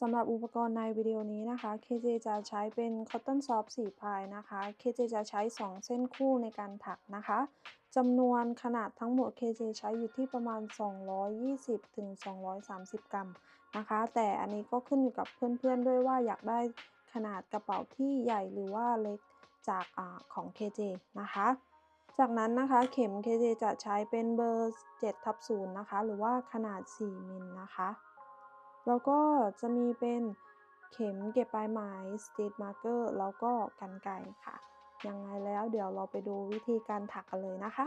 สำหรับอุปกรณ์ในวิดีโอนี้นะคะ KJ จะใช้เป็น Cotton Soft 4 พายนะคะ KJ จะใช้ 2 เส้นคู่ในการถักนะคะจำนวนขนาดทั้งหมด KJ ใช้อยู่ที่ประมาณ 220 ถึง 230 กรัมนะคะแต่อันนี้ก็ขึ้นอยู่กับเพื่อนๆด้วยว่าอยากได้ขนาดกระเป๋าที่ใหญ่หรือว่าเล็กจากของ KJ นะคะจากนั้นนะคะเข็ม KJ จะใช้เป็นเบอร์ 7/0 นะคะหรือว่าขนาด 4 มิลนะคะแล้วก็จะมีเป็นเข็มเก็บปลายไหม Stitch Marker แล้วก็กรรไกรค่ะยังไงแล้วเดี๋ยวเราไปดูวิธีการถักกันเลยนะคะ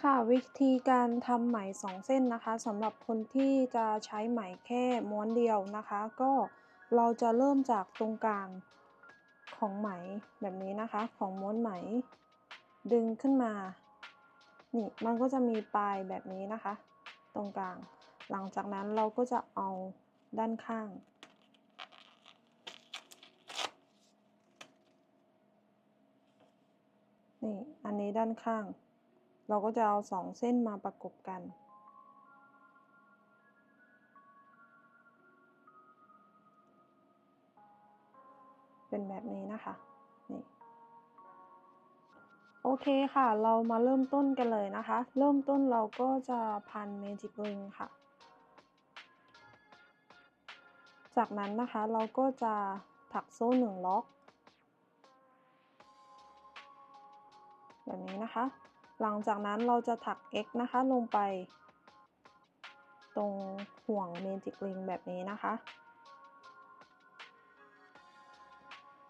ค่ะวิธีการทำไหม2เส้นนะคะสำหรับคนที่จะใช้ไหมแค่ม้วนเดียวนะคะก็เราจะเริ่มจากตรงกลางของไหมแบบนี้นะคะของม้วนไหมดึงขึ้นมานี่มันก็จะมีปลายแบบนี้นะคะตรงกลางหลังจากนั้นเราก็จะเอาด้านข้างนี่อันนี้ด้านข้างเราก็จะเอา2เส้นมาประกบกันเป็นแบบนี้นะคะนี่โอเคค่ะเรามาเริ่มต้นกันเลยนะคะเริ่มต้นเราก็จะพัน Magic Ring ค่ะจากนั้นนะคะเราก็จะถักโซ่1ล็อกแบบนี้นะคะหลังจากนั้นเราจะถัก X นะคะลงไปตรงห่วง Magic Ring แบบนี้นะคะ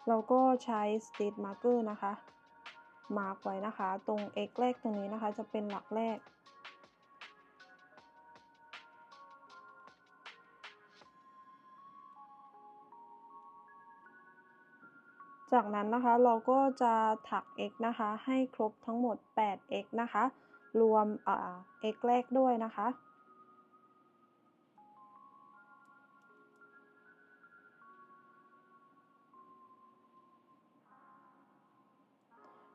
เราก็ใช้ Stitch Marker นะคะมาร์กไว้นะคะตรง X แรกตรงนี้นะคะจะเป็นหลักแรกจากนั้นนะคะเราก็จะถัก X นะคะให้ครบทั้งหมด 8x นะคะรวมX แรกด้วยนะคะ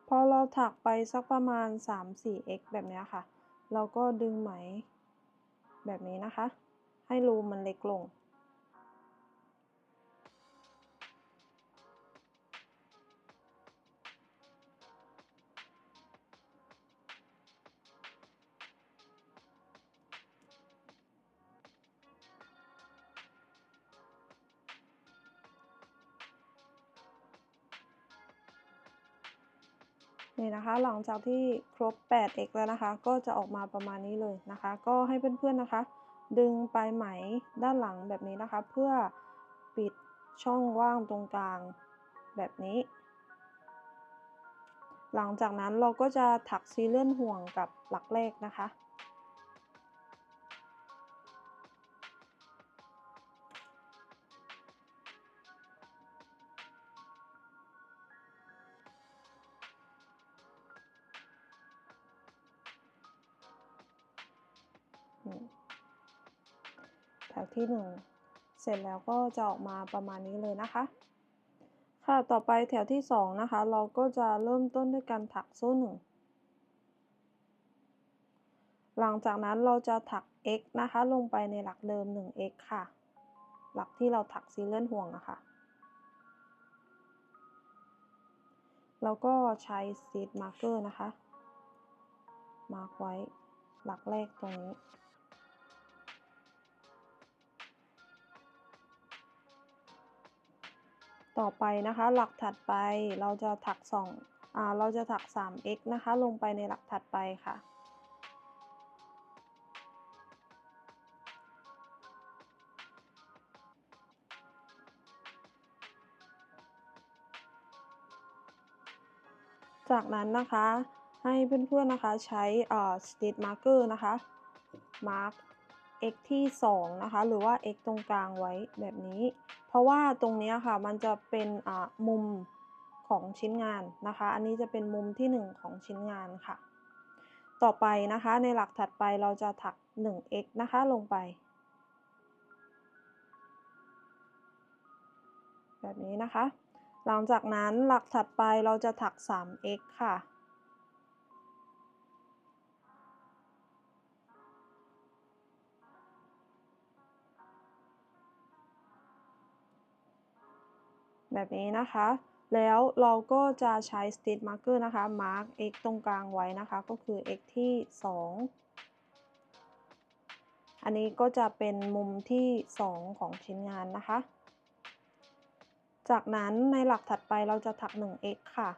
พอเราถักไปสักประมาณ 3-4x แบบนี้ค่ะเราก็ดึงไหมแบบนี้นะคะให้รูมันเล็กลงนี่นะคะหลังจากที่ครบ 8x แล้วนะคะก็จะออกมาประมาณนี้เลยนะคะก็ให้เพื่อนๆนะคะดึงปลายไหมด้านหลังแบบนี้นะคะเพื่อปิดช่องว่างตรงกลางแบบนี้หลังจากนั้นเราก็จะถักซีเลื่อนห่วงกับหลักแรกนะคะแถวที่1เสร็จแล้วก็จะออกมาประมาณนี้เลยนะคะค่ะต่อไปแถวที่2นะคะเราก็จะเริ่มต้นด้วยการถักโซ่1หลังจากนั้นเราจะถัก x นะคะลงไปในหลักเดิม 1x ค่ะหลักที่เราถักซีเลื่อนห่วงนะคะแล้วก็ใช้ Stitch Marker นะคะมาร์กไว้หลักแรกตรงนี้ต่อไปนะคะหลักถัดไปเราจะถักเราจะถัก 3x นะคะลงไปในหลักถัดไปค่ะจากนั้นนะคะให้เพื่อนๆนะคะใช้Stitch Marker นะคะมาร์ก x ที่2นะคะหรือว่า x ตรงกลางไว้แบบนี้เพราะว่าตรงนี้ค่ะมันจะเป็นมุมของชิ้นงานนะคะอันนี้จะเป็นมุมที่1ของชิ้นงานค่ะต่อไปนะคะในหลักถัดไปเราจะถัก 1x นะคะลงไปแบบนี้นะคะหลังจากนั้นหลักถัดไปเราจะถัก 3x ค่ะ แบบนี้นะคะ แล้วเราก็จะใช้ Stitch Marker นะคะ มาร์ก x ตรงกลางไว้นะคะ ก็คือ x ที่ 2 อันนี้ก็จะเป็นมุมที่ 2 ของชิ้นงานนะคะ จากนั้นในหลักถัดไปเราจะถัก 1x ค่ะ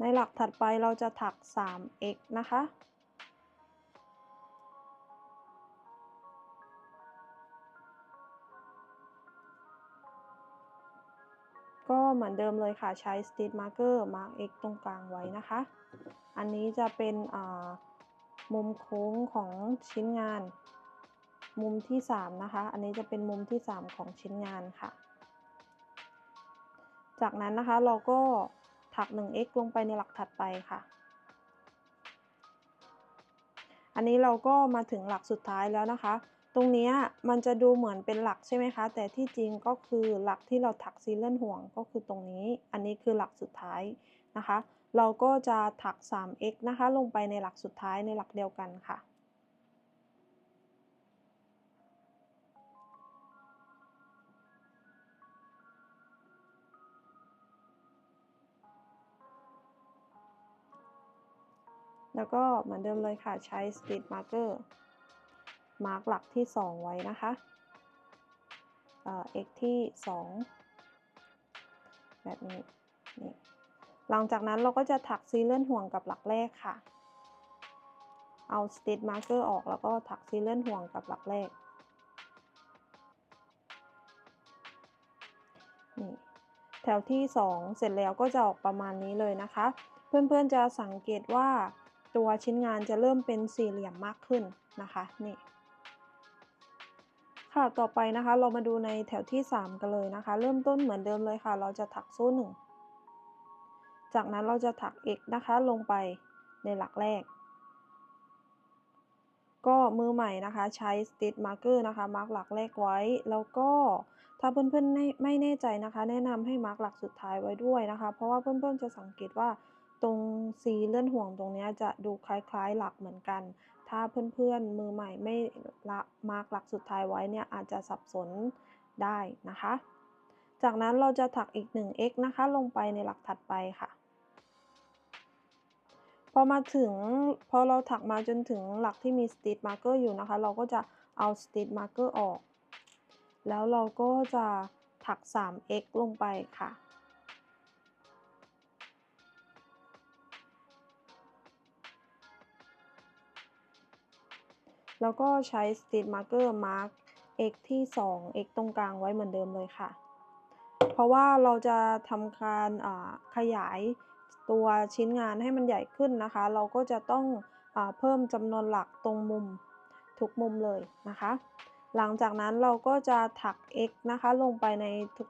ในหลักถัดไปเราจะถัก 3x นะคะ ก็เหมือนเดิมเลยค่ะ ใช้ Stitch Marker มาร์ก x ตรงกลางไว้นะคะ อันนี้จะเป็นมุมโค้งของชิ้นงาน มุมที่ 3 นะคะ อันนี้จะเป็นมุมที่ 3 ของชิ้นงานค่ะ จากนั้นนะคะเราก็ถัก 1x ลงไปในหลักถัดไปค่ะ อันนี้เราก็มาถึงหลักสุดท้ายแล้วนะคะ ตรงนี้มันจะดูเหมือนเป็นหลักใช่ไหมคะ แต่ที่จริงก็คือหลักที่เราถักซีเลียนห่วงก็คือตรงนี้ อันนี้คือหลักสุดท้ายนะคะ เราก็จะถัก 3x นะคะลงไปในหลักสุดท้ายในหลักเดียวกันค่ะ แล้วก็เหมือนเดิมเลยค่ะ ใช้ Stitch Marker มาร์กหลักที่ 2 ไว้นะคะ x ที่ 2 แบบนี้นี่หลังจากนั้นเราก็จะถักซีเลียนห่วงกับหลักแรกค่ะ เอา Stitch Marker ออกแล้วก็ถักซีเลียนห่วงกับหลักแรกนี่แถวที่ 2 เสร็จแล้วก็จะออกประมาณนี้เลยนะคะ เพื่อนๆจะสังเกตว่าตัวชิ้นงานจะเริ่มเป็นสี่เหลี่ยมมากขึ้นนะคะนี่ค่ะต่อไปนะคะเรามาดูในแถวที่ 3 กันเลยนะคะ เริ่มต้นเหมือนเดิมเลยค่ะ เราจะถักโซ่ 1 จากนั้นเราจะถัก x นะคะลงไปในหลักแรก ก็มือใหม่นะคะใช้ Stitch Marker นะคะมาร์กหลักแรกไว้ แล้วก็ถ้าเพื่อนๆไม่แน่ใจนะคะแนะนำให้มาร์กหลักสุดท้ายไว้ด้วยนะคะ เพราะว่าเพื่อนๆจะสังเกตว่าตรงซีเลื่อนห่วงตรงนี้จะดูคล้ายๆหลักเหมือนกัน ถ้าเพื่อนๆมือใหม่ไม่มาร์กหลักสุดท้ายไว้เนี่ยอาจจะสับสนได้นะคะ จากนั้นเราจะถักอีก 1x นะคะลงไปในหลักถัดไปค่ะ พอเราถักมาจนถึงหลักที่มี Stitch Marker อยู่นะคะ เราก็จะเอา Stitch Marker ออก แล้วเราก็จะถัก 3x ลงไปค่ะ แล้วก็ใช้ Stitch Marker มาร์ก x ที่ 2 x ตรงกลางไว้เหมือนเดิมเลยค่ะ เพราะว่าเราจะทำการขยายตัวชิ้นงานให้มันใหญ่ขึ้นนะคะ เราก็จะต้องเพิ่มจำนวนหลักตรงมุมทุกมุมเลยนะคะ หลังจากนั้นเราก็จะถัก x นะคะลงไปใน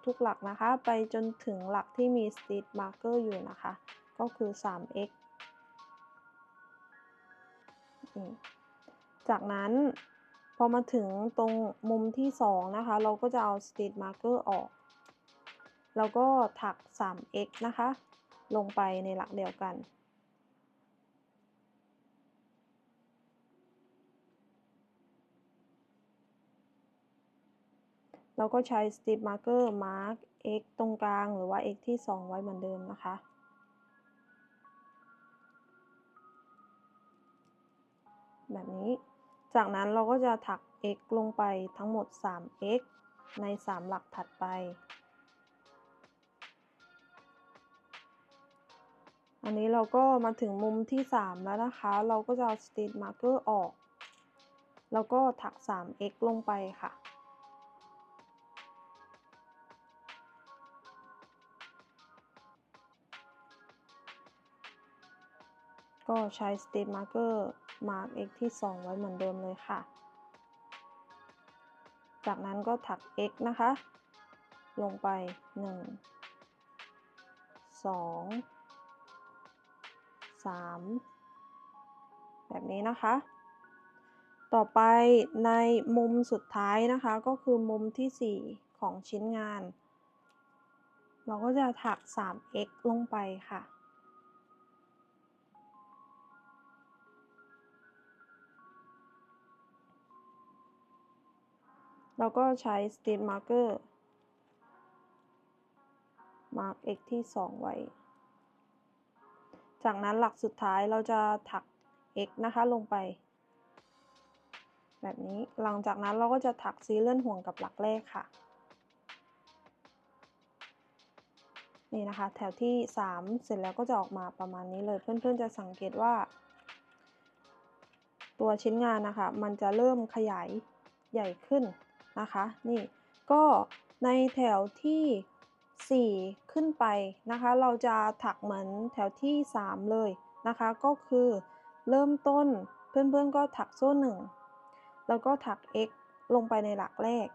ทุกๆหลักนะคะ ไปจนถึงหลักที่มี Stitch Marker อยู่นะคะ ก็คือ 3x จากนั้นพอมาถึงตรงมุมที่ 2 นะคะ เราก็จะเอา Stitch Marker ออก แล้วก็ถัก 3x นะคะ ลงไปในหลักเดียวกัน เราก็ใช้ Stitch Marker มาร์ก x ตรงกลางหรือว่า x ที่ 2 ไว้เหมือนเดิมนะคะ แบบนี้ จากนั้นเราก็จะถัก x ลงไปทั้งหมด 3x ใน 3 หลักถัดไป อันนี้เราก็มาถึงมุมที่ 3 แล้วนะคะ เราก็จะเอา Stitch Marker ออก แล้วก็ถัก 3x ลงไปค่ะ ก็ใช้ Stitch Marker มาร์ก x ที่ 2 ไว้เหมือนเดิมเลยค่ะ จากนั้นก็ถัก x นะคะ ลงไป 1 2 3 แบบนี้นะคะ ต่อไปในมุมสุดท้ายนะคะ ก็คือมุมที่ 4 ของชิ้นงาน เราก็จะถัก 3x ลงไปค่ะ แ เราก็ใช้ Stitch Marker mark x ที่ 2 ไว้จากนั้นหลักสุดท้ายเราจะถัก x นะคะลงไปแบบนี้หลังจากนั้นเราก็จะถักซีเลื่อนห่วงกับหลักแรกค่ะนี่นะคะแถวที่ 3 เสร็จแล้วก็จะออกมาประมาณนี้เลยเพื่อนๆจะสังเกตว่าตัวชิ้นงานนะคะมันจะเริ่มขยายใหญ่ขึ้นนะคะนี่ก็ในแถวที่ 4 ขึ้นไปนะคะเราจะถักเหมือนแถวที่ 3 เลยนะคะก็คือเริ่มต้นเพื่อนๆก็ถักโซ่1แล้วก็ถัก x ลงไปในหลักแรก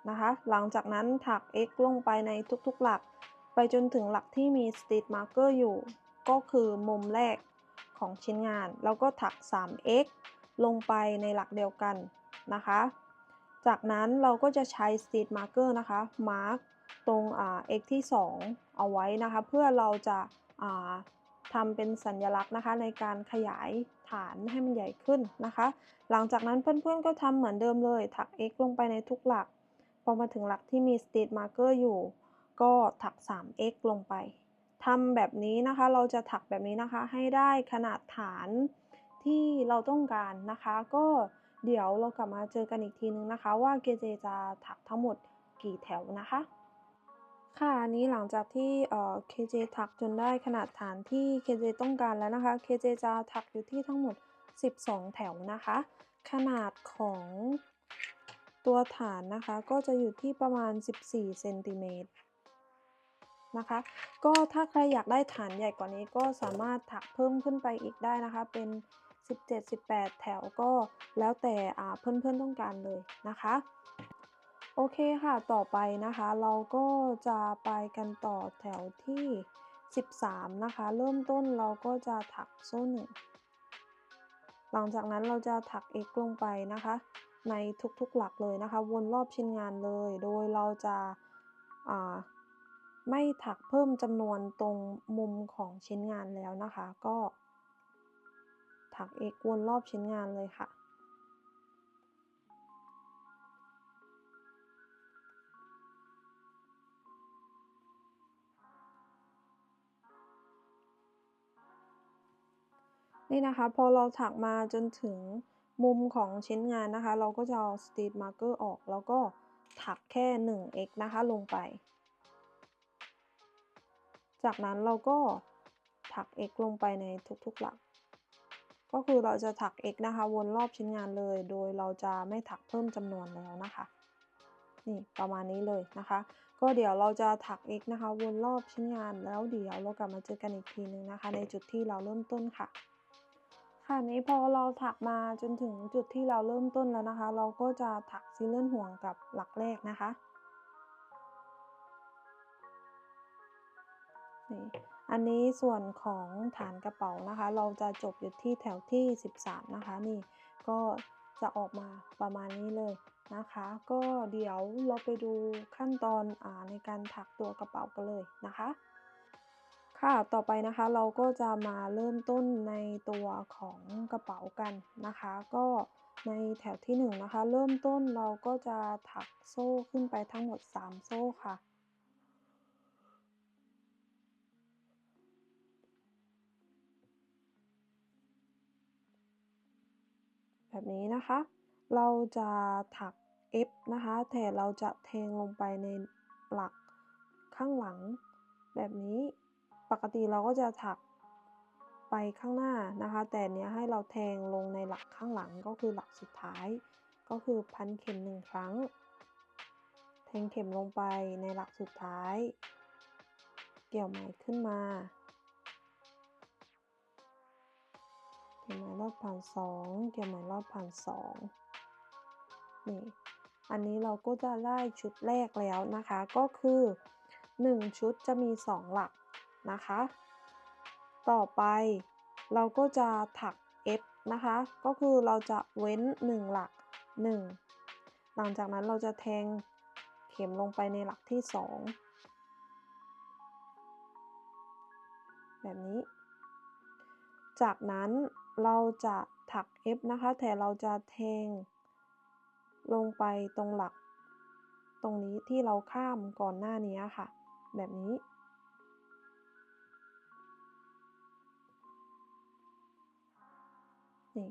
นะคะหลังจากนั้นถัก x ลงไปในทุกๆหลักไปจนถึงหลักที่มี Stitch Marker อยู่ก็คือมุมแรกของชิ้นงานแล้วก็ถัก 3x ลงไปในหลักเดียวกันนะคะจากนั้นเราก็จะใช้ Stitch Marker นะคะ mark ตรงx ที่ 2 เอาไว้นะคะเพื่อเราจะทำเป็นสัญลักษณ์นะคะในการขยายฐานให้มันใหญ่ขึ้นนะคะหลังจากนั้นเพื่อนๆก็ทำเหมือนเดิมเลยถัก x ลงไปในทุกหลักพอมาถึงหลักที่มี Stitch Marker อยู่ก็ถัก 3x ลงไปทำแบบนี้นะคะเราจะถักแบบนี้นะคะให้ได้ขนาดฐานที่เราต้องการนะคะก็เดี๋ยวเรากลับมาเจอกันอีกทีนึงนะคะว่าเกเจจะถักทั้งหมดกี่แถวนะคะค่ะอันนี้หลังจากที่เคเจถักจนได้ขนาดฐานที่เคเจต้องการแล้วนะคะเคเจจะถักอยู่ที่ทั้งหมด12แถวนะคะขนาดของตัวฐานนะคะก็จะอยู่ที่ประมาณ14เซนติเมตรนะคะก็ถ้าใครอยากได้ฐานใหญ่กว่านี้ก็สามารถถักเพิ่มขึ้นไปอีกได้นะคะเป็น17-18แถวก็แล้วแต่เพื่อนๆต้องการเลยนะคะโอเคค่ะต่อไปนะคะเราก็จะไปกันต่อแถวที่13นะคะเริ่มต้นเราก็จะถักโซ่1หลังจากนั้นเราจะถัก x ลงไปนะคะในทุกๆหลักเลยนะคะวนรอบชิ้นงานเลยโดยเราจะอ่าไม่ถักเพิ่มจำนวนตรงมุมของชิ้นงานแล้วนะคะก็ถัก x วนรอบชิ้นงานเลยค่ะนี่นะคะพอเราถักมาจนถึงมุมของชิ้นงานนะคะเราก็จะเอา Stitch Marker ออกแล้วก็ถักแค่ 1x นะคะลงไปจากนั้นเราก็ถัก x ลงไปในทุกๆหลักก็คือเราจะถัก x นะคะวนรอบชิ้นงานเลยโดยเราจะไม่ถักเพิ่มจำนวนแล้วนะคะนี่ประมาณนี้เลยนะคะก็เดี๋ยวเราจะถัก x นะคะวนรอบชิ้นงานแล้วเดี๋ยวเรากลับมาเจอกันอีกทีนึงนะคะในจุดที่เราเริ่มต้นค่ะ ค่ะนี้พอเราถักมาจนถึงจุดที่เราเริ่มต้นแล้วนะคะเราก็จะถักซีเลื่อนห่วงกับหลักแรกนะคะนี่อันนี้ส่วนของฐานกระเป๋านะคะเราจะจบอยู่ที่แถวที่13นะคะนี่ก็จะออกมาประมาณนี้เลยนะคะก็เดี๋ยวเราไปดูขั้นตอนในการถักตัวกระเป๋ากันเลยนะคะ ค่ะต่อไปนะคะเราก็จะมาเริ่มต้นในตัวของกระเป๋ากันนะคะก็ในแถวที่1นะคะเริ่มต้นเราก็จะถักโซ่ขึ้นไปทั้งหมด3โซ่ค่ะแบบนี้นะคะเราจะถัก F นะคะแต่เราจะแทงลงไปในหลักข้างหลังแบบนี้ปกติเราก็จะถักไปข้างหน้านะคะแต่เนี้ยให้เราแทงลงในหลักข้างหลังก็คือหลักสุดท้ายก็คือพันเข็ม1ครั้งแทงเข็มลงไปในหลักสุดท้ายเกี่ยวไหมขึ้นมาเกี่ยวไหมลอดผ่าน2เกี่ยวไหมลอดผ่าน2นี่อันนี้เราก็จะได้ชุดแรกแล้วนะคะก็คือ1ชุดจะมี2หลักนะคะต่อไปเราก็จะถัก F นะคะก็คือเราจะเว้น1หลัก1หลังจากนั้นเราจะแทงเข็มลงไปในหลักที่2แบบนี้จากนั้นเราจะถัก F นะคะแต่เราจะแทงลงไปตรงหลัก ตรงนี้ที่เราข้ามก่อนหน้านี้ค่ะแบบนี้นี่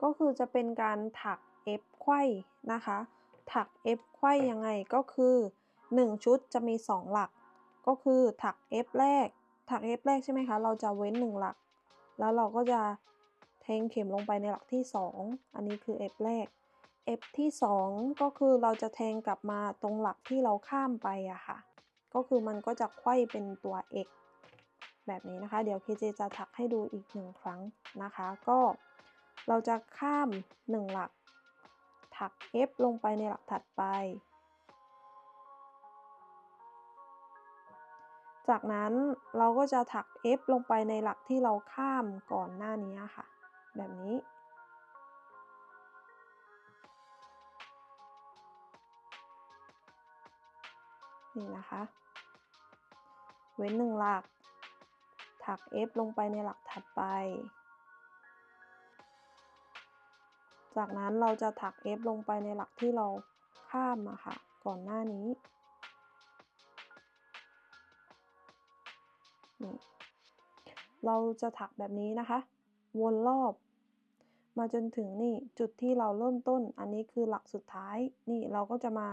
ก็คือจะเป็นการถัก F ไขว้นะคะถัก F ไขว้ยังไงก็คือ1ชุดจะมี2หลักก็คือถัก F แรกถัก F แรกใช่ไหมคะเราจะเว้น1หลักแล้วเราก็จะแทงเข็มลงไปในหลักที่2อันนี้คือ F แรก F ที่2ก็คือเราจะแทงกลับมาตรงหลักที่เราข้ามไปอะค่ะก็คือมันก็จะไขว้เป็นตัว X แบบนี้นะคะเดี๋ยว KJ จะถักให้ดูอีก1ครั้งนะคะก็เราจะข้าม1หลักถัก F ลงไปในหลักถัดไปจากนั้นเราก็จะถัก F ลงไปในหลักที่เราข้ามก่อนหน้านี้ค่ะแบบนี้นี่นะคะเว้น1หลักถัก F ลงไปในหลักถัดไปจากนั้นเราจะถัก F ลงไปในหลักที่เราข้ามอะค่ะก่อนหน้านี้นี่เราจะถักแบบนี้นะคะวนรอบมาจนถึงนี่จุดที่เราเริ่มต้นอันนี้คือหลักสุดท้ายนี่เราก็จะมา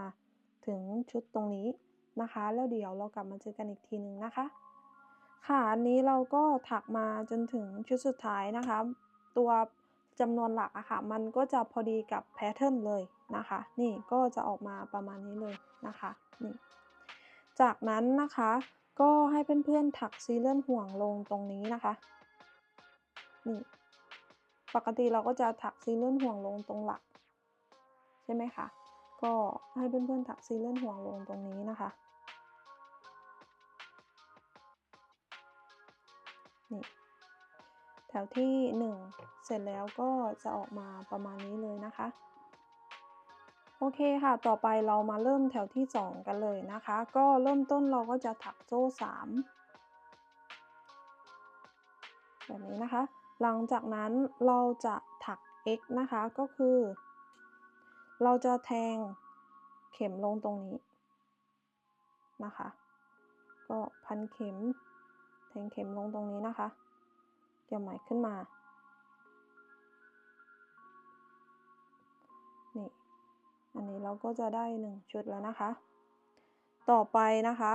ถึงชุดตรงนี้นะคะแล้วเดี๋ยวเรากลับมาเจอกันอีกทีหนึ่งนะคะค่ะอันนี้เราก็ถักมาจนถึงชุดสุดท้ายนะคะตัวจำนวนหลักอะค่ะมันก็จะพอดีกับแพทเทิร์นเลยนะคะนี่ก็จะออกมาประมาณนี้เลยนะคะนี่จากนั้นนะคะก็ให้เพื่อนๆถักซีเลื่อนห่วงลงตรงนี้นะคะนี่ปกติเราก็จะถักซีเลื่อนห่วงลงตรงหลักใช่ไหมคะก็ให้เพื่อนๆถักซีเลื่อนห่วงลงตรงนี้นะคะนี่แถวที่1เสร็จแล้วก็จะออกมาประมาณนี้เลยนะคะโอเคค่ะต่อไปเรามาเริ่มแถวที่2กันเลยนะคะก็เริ่มต้นเราก็จะถักโซ่3แบบนี้นะคะหลังจากนั้นเราจะถัก X นะคะก็คือเราจะแทงเข็มลงตรงนี้นะคะก็พันเข็มแทงเข็มลงตรงนี้นะคะเกี่ยวไหมขึ้นมานี่อันนี้เราก็จะได้1ชุดแล้วนะคะต่อไปนะคะ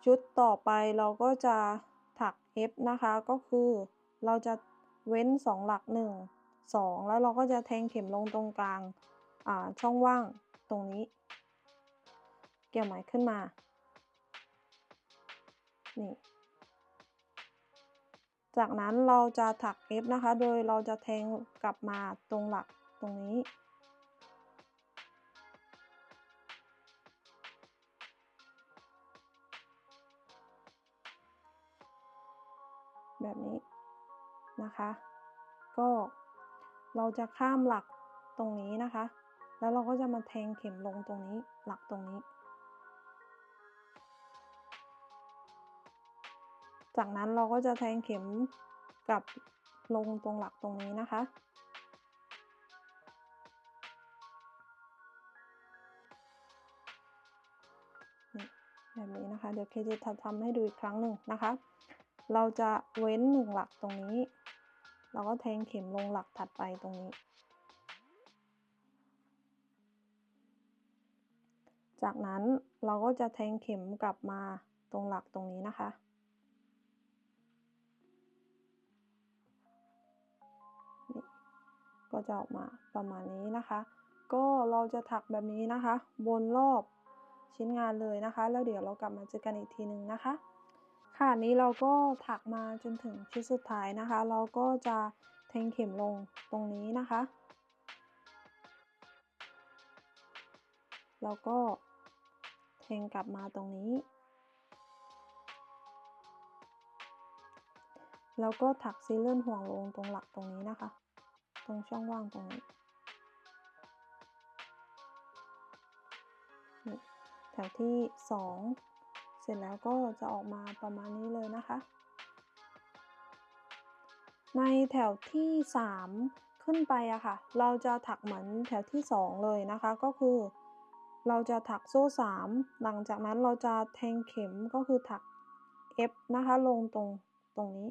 ชุดต่อไปเราก็จะถัก F นะคะก็คือเราจะเว้น2หลัก1 2แล้วเราก็จะแทงเข็มลงตรงกลางช่องว่างตรงนี้เกี่ยวไหมขึ้นมานี่จากนั้นเราจะถัก F นะคะโดยเราจะแทงกลับมาตรงหลักตรงนี้แบบนี้นะคะก็เราจะข้ามหลักตรงนี้นะคะแล้วเราก็จะมาแทงเข็มลงตรงนี้หลักตรงนี้จากนั้นเราก็จะแทงเข็มกลับลงตรงหลักตรงนี้นะคะนี่แบบนี้นะคะเดี๋ยวเคจะทำให้ดูอีกครั้งหนึ่งนะคะเราจะเว้น1หลักตรงนี้เราก็แทงเข็มลงหลักถัดไปตรงนี้จากนั้นเราก็จะแทงเข็มกลับมาตรงหลักตรงนี้นะคะนี่ก็จะออกมาประมาณนี้นะคะก็เราจะถักแบบนี้นะคะวนรอบชิ้นงานเลยนะคะแล้วเดี๋ยวเรากลับมาเจอกันอีกทีหนึ่งนะคะค่ะนี้เราก็ถักมาจนถึงชุดสุดท้ายนะคะเราก็จะแทงเข็มลงตรงนี้นะคะแล้วก็แทงกลับมาตรงนี้แล้วก็ถักซีเลื่อนห่วงลงตรงหลักตรงนี้นะคะตรงช่องว่างตรงนี้นี่แถวที่2เสร็จแล้วก็จะออกมาประมาณนี้เลยนะคะในแถวที่3ขึ้นไปอะค่ะเราจะถักเหมือนแถวที่2เลยนะคะก็คือ เราจะถักโซ่3หลังจากนั้นเราจะแทงเข็มก็คือถัก F นะคะลงตรงนี้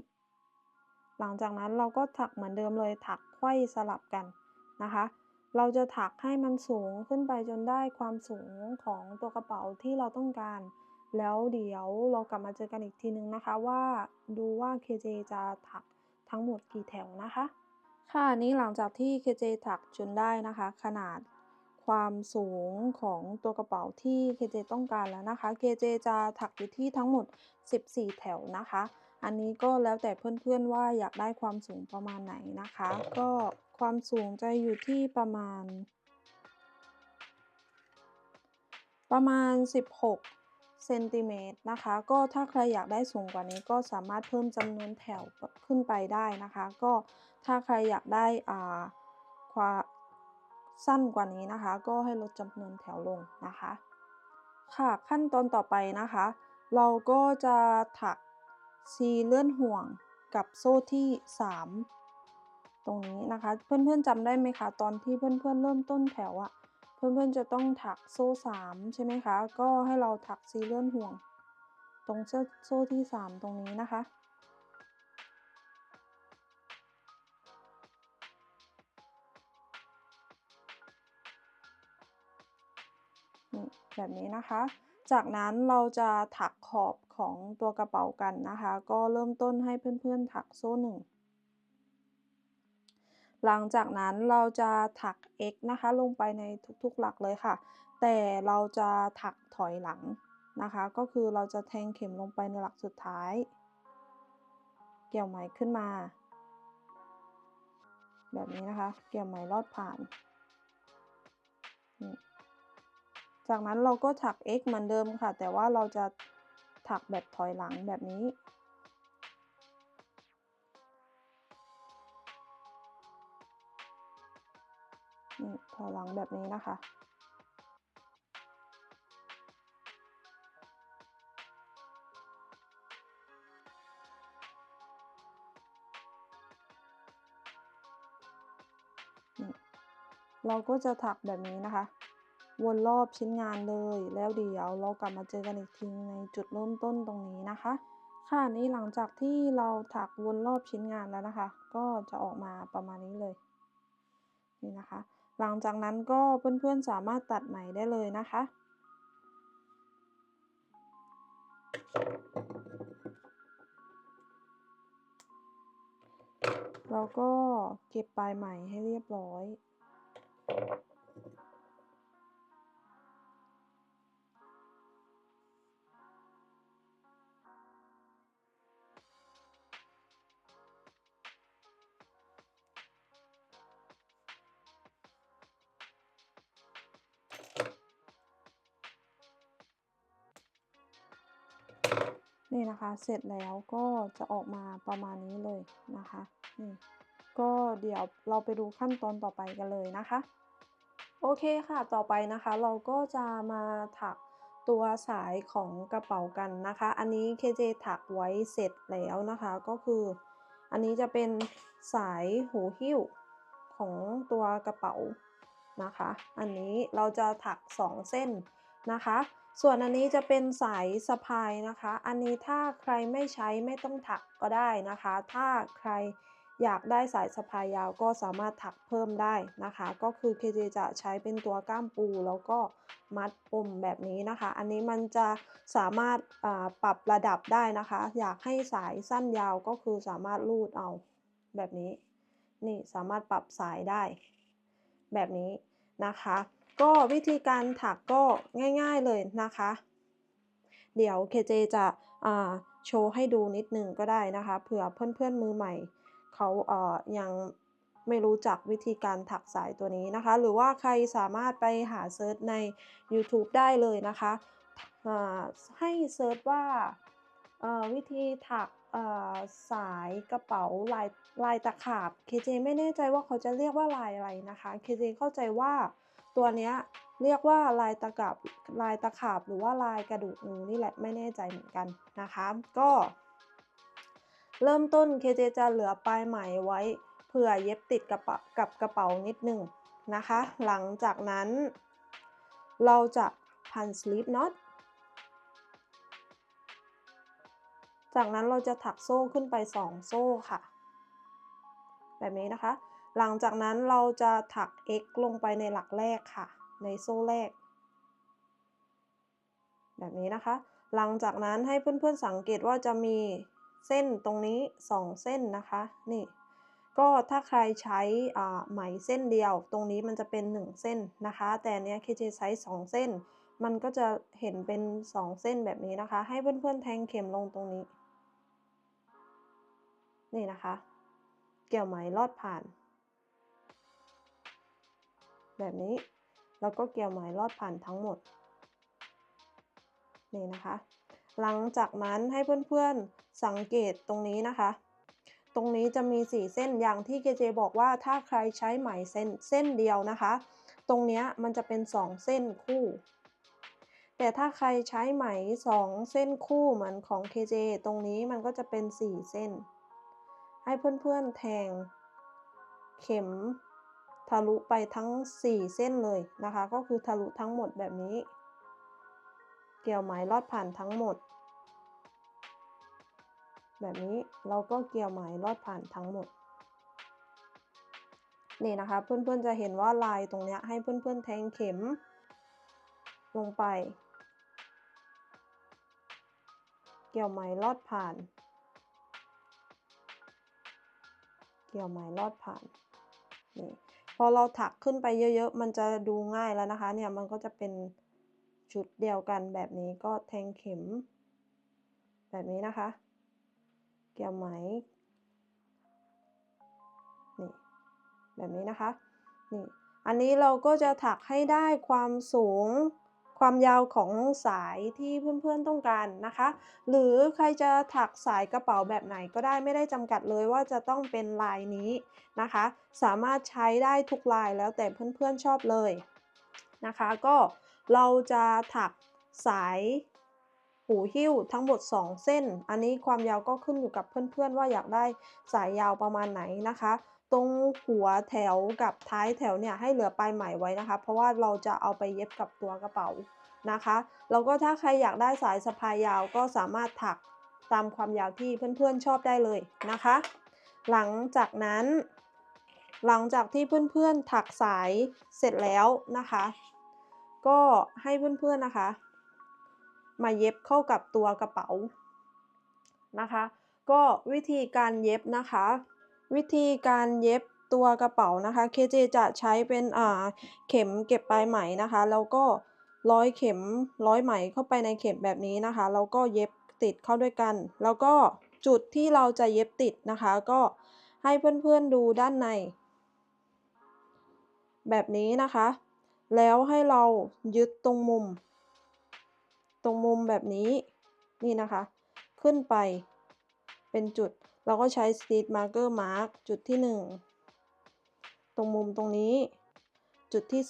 หลังจากนั้นเราก็ถักเหมือนเดิมเลยถักไขว้สลับกันนะคะเราจะถักให้มันสูงขึ้นไปจนได้ความสูงของตัวกระเป๋าที่เราต้องการแล้วเดี๋ยวเรากลับมาเจอกันอีกทีนึงนะคะว่าดูว่า KJ จะถักทั้งหมดกี่แถวนะคะค่ะอันนี้หลังจากที่ KJ ถักจนได้นะคะขนาดความสูงของตัวกระเป๋าที่ KJ ต้องการแล้วนะคะ KJ จะถักอยู่ที่ทั้งหมด14แถวนะคะอันนี้ก็แล้วแต่เพื่อนๆว่าอยากได้ความสูงประมาณไหนนะคะก็ความสูงจะอยู่ที่ประมาณ16เซนติเมตรนะคะก็ถ้าใครอยากได้สูงกว่านี้ก็สามารถเพิ่มจำนวนแถวขึ้นไปได้นะคะก็ถ้าใครอยากได้ความสั้นกว่านี้นะคะก็ให้ลดจำนวนแถวลงนะคะค่ะขั้นตอนต่อไปนะคะเราก็จะถักซีเลื่อนห่วงกับโซ่ที่3ตรงนี้นะคะเพื่อนๆจำได้ไหมคะตอนที่เพื่อนๆเริ่มต้นแถวอะ เพื่อนๆจะต้องถักโซ่3ใช่ไหมคะก็ให้เราถักซีเลื่อนห่วงตรงโซ่ที่3ตรงนี้นะคะนี่แบบนี้นะคะจากนั้นเราจะถักขอบของตัวกระเป๋ากันนะคะก็เริ่มต้นให้เพื่อนๆถักโซ่1หลังจากนั้นเราจะถัก X นะคะลงไปในทุกๆหลักเลยค่ะแต่เราจะถักถอยหลังนะคะก็คือเราจะแทงเข็มลงไปในหลักสุดท้ายเกี่ยวไหมขึ้นมาแบบนี้นะคะเกี่ยวไหมลอดผ่านจากนั้นเราก็ถัก X เหมือนเดิมค่ะแต่ว่าเราจะถักแบบถอยหลังแบบนี้ถอยหลังแบบนี้นะคะเราก็จะถักแบบนี้นะคะวนรอบชิ้นงานเลยแล้วเดี๋ยวเรากลับมาเจอกันอีกทีในจุดเริ่มต้นตรงนี้นะคะค่ะนี่หลังจากที่เราถักวนรอบชิ้นงานแล้วนะคะก็จะออกมาประมาณนี้เลยนี่นะคะหลังจากนั้นก็เพื่อนๆสามารถตัดไหมได้เลยนะคะเราก็เก็บปลายไหมให้เรียบร้อยนี่นะคะเสร็จแล้วก็จะออกมาประมาณนี้เลยนะคะนี่ก็เดี๋ยวเราไปดูขั้นตอนต่อไปกันเลยนะคะโอเคค่ะต่อไปนะคะเราก็จะมาถักตัวสายของกระเป๋ากันนะคะอันนี้ KJ ถักไว้เสร็จแล้วนะคะก็คืออันนี้จะเป็นสายหูหิ้วของตัวกระเป๋านะคะอันนี้เราจะถัก2เส้นนะคะส่วนอันนี้จะเป็นสายสะพายนะคะอันนี้ถ้าใครไม่ใช้ไม่ต้องถักก็ได้นะคะถ้าใครอยากได้สายสะพายยาวก็สามารถถักเพิ่มได้นะคะก็คือ KJ จะใช้เป็นตัวก้ามปูแล้วก็มัดปมแบบนี้นะคะอันนี้มันจะสามารถปรับระดับได้นะคะอยากให้สายสั้นยาวก็คือสามารถลูดเอาแบบนี้นี่สามารถปรับสายได้แบบนี้นะคะก็วิธีการถักก็ง่ายๆเลยนะคะเดี๋ยว KJ จะโชว์ให้ดูนิดนึงก็ได้นะคะเผื่อเพื่อนๆมือใหม่เขายังไม่รู้จักวิธีการถักสายตัวนี้นะคะหรือว่าใครสามารถไปหาเซิร์ชในยูทูบได้เลยนะคะให้เซิร์ชว่าวิธีถักสายกระเป๋าลายตะขาบ KJ ไม่แน่ใจว่าเขาจะเรียกว่าลายอะไรนะคะ KJ เข้าใจว่าตัวเนี้ยเรียกว่าลายตะขาบหรือว่าลายกระดูกงูนี่แหละไม่แน่ใจเหมือนกันนะคะก็เริ่มต้น KJ จะเหลือปลายไหมไว้เผื่อเย็บติดกับกระเป๋านิดหนึ่งนะคะหลังจากนั้น เราจะพัน slip knot จากนั้นเราจะถักโซ่ขึ้นไป2โซ่ค่ะแบบนี้นะคะหลังจากนั้นเราจะถัก x ลงไปในหลักแรกค่ะในโซ่แรกแบบนี้นะคะหลังจากนั้นให้เพื่อนๆสังเกตว่าจะมีเส้นตรงนี้2เส้นนะคะนี่ก็ถ้าใครใช้ไหมเส้นเดียวตรงนี้มันจะเป็น1เส้นนะคะแต่เนี้ยเคเจใช้2เส้นมันก็จะเห็นเป็น2เส้นแบบนี้นะคะให้เพื่อนๆแทงเข็มลงตรงนี้นี่นะคะเกี่ยวไหมลอดผ่านแบบนี้แล้วก็เกี่ยวไหมลอดผ่านทั้งหมดนี่นะคะหลังจากนั้นให้เพื่อนๆสังเกตตรงนี้นะคะตรงนี้จะมี4เส้นอย่างที่เจบอกว่าถ้าใครใช้ไหมเส้นเดียวนะคะตรงนี้มันจะเป็น2เส้นคู่แต่ถ้าใครใช้ไหม2เส้นคู่เหมือนของ KJ ตรงนี้มันก็จะเป็น4เส้นให้เพื่อนๆแทงเข็มทะลุไปทั้ง4เส้นเลยนะคะก็คือทะลุทั้งหมดแบบนี้เกี่ยวไหมลอดผ่านทั้งหมดแบบนี้เราก็เกี่ยวไหมลอดผ่านทั้งหมดนี่นะคะเพื่อนๆจะเห็นว่าลายตรงนี้ให้เพื่อนๆแทงเข็มลงไปเกี่ยวไหมลอดผ่านเกี่ยวไหมลอดผ่านนี่พอเราถักขึ้นไปเยอะๆมันจะดูง่ายแล้วนะคะเนี่ยมันก็จะเป็นชุดเดียวกันแบบนี้ก็แทงเข็มแบบนี้นะคะเกี่ยวไหมนี่แบบนี้นะคะนี่อันนี้เราก็จะถักให้ได้ความสูงความยาวของสายที่เพื่อนๆต้องการนะคะหรือใครจะถักสายกระเป๋าแบบไหนก็ได้ไม่ได้จำกัดเลยว่าจะต้องเป็นลายนี้นะคะสามารถใช้ได้ทุกลายแล้วแต่เพื่อนๆชอบเลยนะคะก็เราจะถักสายหูหิ้วทั้งหมด2เส้นอันนี้ความยาวก็ขึ้นอยู่กับเพื่อนๆว่าอยากได้สายยาวประมาณไหนนะคะตรงหัวแถวกับท้ายแถวเนี่ยให้เหลือปลายไหมไว้นะคะเพราะว่าเราจะเอาไปเย็บกับตัวกระเป๋านะคะแล้วก็ถ้าใครอยากได้สายสะพายยาวก็สามารถถักตามความยาวที่เพื่อนๆชอบได้เลยนะคะหลังจากนั้นหลังจากที่เพื่อนๆถักสายเสร็จแล้วนะคะก็ให้เพื่อนๆนะคะมาเย็บเข้ากับตัวกระเป๋านะคะก็วิธีการเย็บนะคะวิธีการเย็บตัวกระเป๋านะคะเคจะใช้เป็นเข็มเก็บปลายไหมนะคะแล้วก็ร้อยเข็มร้อยไหมเข้าไปในเข็มแบบนี้นะคะแล้วก็เย็บติดเข้าด้วยกันแล้วก็จุดที่เราจะเย็บติดนะคะก็ให้เพื่อนๆดูด้านในแบบนี้นะคะแล้วให้เรายึดตรงมุมแบบนี้นี่นะคะขึ้นไปเป็นจุดเราก็ใช้ Stitch Marker Mark จุดที่1ตรงมุมตรงนี้จุดที่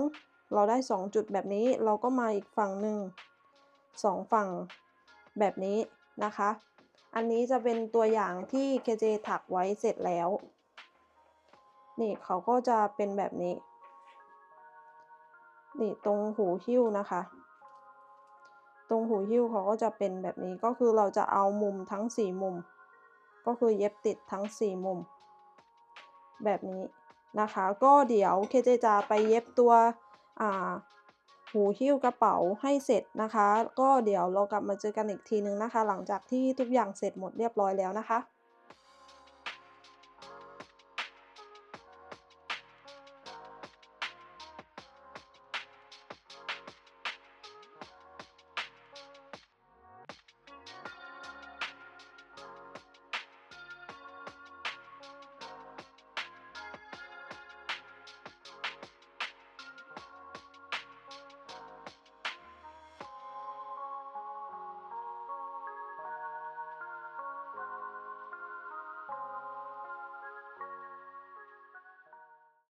2เราได้2จุดแบบนี้เราก็มาอีกฝั่งหนึ่ง2ฝั่งแบบนี้นะคะอันนี้จะเป็นตัวอย่างที่เคเจถักไว้เสร็จแล้วนี่เขาก็จะเป็นแบบนี้นี่ตรงหูหิ้วนะคะตรงหูหิ้วเขาก็จะเป็นแบบนี้ก็คือเราจะเอามุมทั้ง4มุมก็คือเย็บติดทั้ง4มุมแบบนี้นะคะก็เดี๋ยวเคเจจะไปเย็บตัวหูหิ้วกระเป๋าให้เสร็จนะคะก็เดี๋ยวเรากลับมาเจอกันอีกทีนึงนะคะหลังจากที่ทุกอย่างเสร็จหมดเรียบร้อยแล้วนะคะ